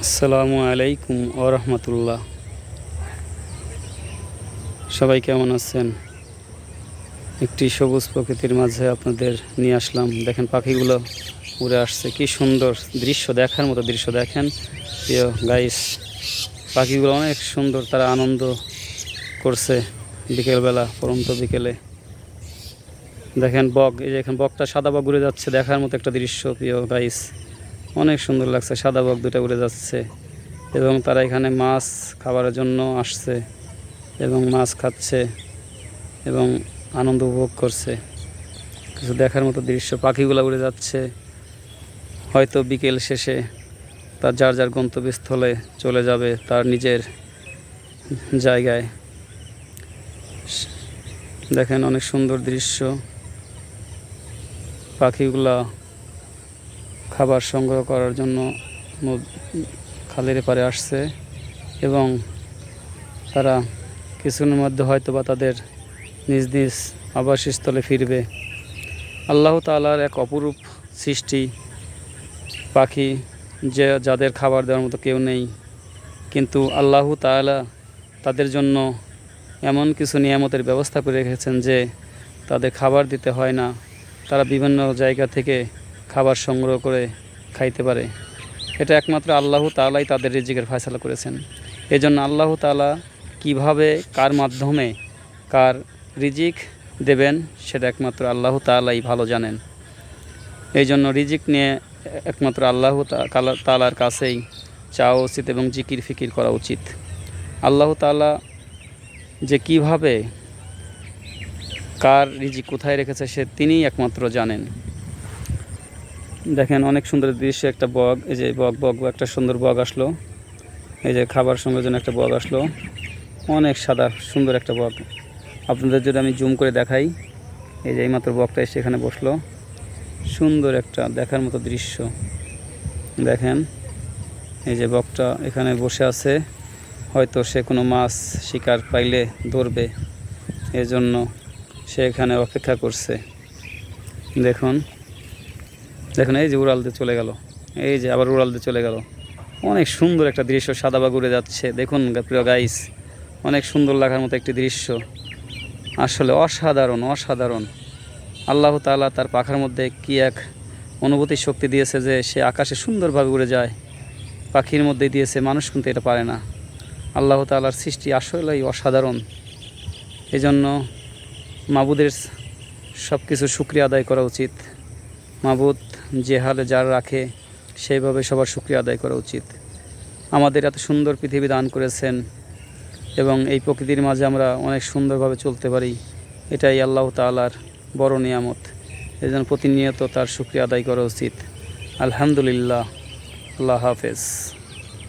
আসসালামু আলাইকুম ওয়া রাহমাতুল্লাহ। সবাই কেমন আছেন? একটি সবুজ প্রকৃতির মাঝে আপনাদের নিয়ে আসলাম। দেখেন পাখিগুলো উড়ে আসছে, কি সুন্দর দৃশ্য, দেখার মতো দৃশ্য। দেখেন প্রিয় গাইস, পাখিগুলো অনেক সুন্দর, তারা আনন্দ করছে বিকেলবেলা, পরন্ত বিকেলে। দেখেন বক, এই যে এখানে বকটা, সাদা বক উড়ে যাচ্ছে, দেখার মতো একটা দৃশ্য প্রিয় গাইস। অনেক সুন্দর লাগছে, সাদা বক দুটা উড়ে যাচ্ছে এবং তারা এখানে মাছ খাবারের জন্য আসছে এবং মাছ খাচ্ছে এবং আনন্দ উপভোগ করছে। কিছু দেখার মতো দৃশ্য, পাখিগুলো উড়ে যাচ্ছে, হয়তো বিকেল শেষে তার যার যার গন্তব্যস্থলে চলে যাবে, তার নিজের জায়গায়। দেখেন অনেক সুন্দর দৃশ্য, পাখিগুলা খাবার সংগ্রহ করার জন্য খালের পাড়ে আসছে এবং তারা কিছুক্ষণের মধ্যে হয়তো বা তাদের নিজ নিজ আবাসস্থলে ফিরবে। আল্লাহ তাআলার এক অপরূপ সৃষ্টি পাখি, যে যাদের খাবার দেওয়ার মতো কেউ নেই, কিন্তু আল্লাহ তাআলা তাদের জন্য এমন কিছু নিয়ামতের ব্যবস্থা করে রেখেছেন যে তাদের খাবার দিতে হয় না, তারা বিভিন্ন জায়গা থেকে খাবার সংগ্রহ করে খাইতে পারে। এটা একমাত্র আল্লাহ তাআলাই তাদের রিজিকের ফয়সালা করেছেন। এজন্য আল্লাহ তাআলা কিভাবে, কার মাধ্যমে কার রিজিক দেবেন সেটা একমাত্র আল্লাহ তাআলাই ভালো জানেন। এই জন্য রিজিক নিয়ে একমাত্র আল্লাহ তাআলার কাছেই চাওয়া উচিত এবং জিকির ফিকির করা উচিত। আল্লাহ তাআলা যে কিভাবে কার রিজিক কোথায় রেখেছে সে তিনিই একমাত্র জানেন। দেখেন অনেক সুন্দর দৃশ্য, একটা বগ, এই যে বগ একটা সুন্দর বগ আসলো, এই যে খাবার সঙ্গে জন্য একটা বগ আসলো, অনেক সাদা সুন্দর একটা বগ। আপনাদের যদি আমি জুম করে দেখাই, এই যে এইমাত্র বগটা এসে এখানে বসলো, সুন্দর একটা দেখার মতো দৃশ্য। দেখেন এই যে বগটা এখানে বসে আছে, হয়তো সে কোনো মাছ শিকার পাইলে ধরবে, এজন্য সে এখানে অপেক্ষা করছে। দেখুন দেখুন, এই যে উড়াল দিয়ে চলে গেল, এই যে আবার উড়াল দিয়ে চলে গেল। অনেক সুন্দর একটা দৃশ্য, সাদা বাগ উড়ে যাচ্ছে। দেখুন প্রিয় গাইস, অনেক সুন্দর লাগার মতো একটি দৃশ্য, আসলে অসাধারণ অসাধারণ। আল্লাহ তাআলা তার পাখার মধ্যে কি এক অনুভূতির শক্তি দিয়েছে যে সে আকাশে সুন্দরভাবে উড়ে যায়। পাখির মধ্যে দিয়েছে, মানুষ কিন্তু এটা পারে না। আল্লাহ তাআলার সৃষ্টি আসলেই অসাধারণ। এই জন্য মাবুদের সব কিছু শুকরিয়া আদায় করা উচিত। মাবুদ যে হালে যার রাখে সেইভাবে সবার শুকরিয়া আদায় করা উচিত। আমাদের এত সুন্দর পৃথিবী দান করেছেন এবং এই প্রকৃতির মাঝে আমরা অনেক সুন্দরভাবে চলতে পারি, এটাই আল্লাহ তাআলার বড় নিয়ামত। এই জন্য প্রতিনিয়ত তার শুকরিয়া আদায় করা উচিত। আলহামদুলিল্লাহ। আল্লাহ হাফেজ।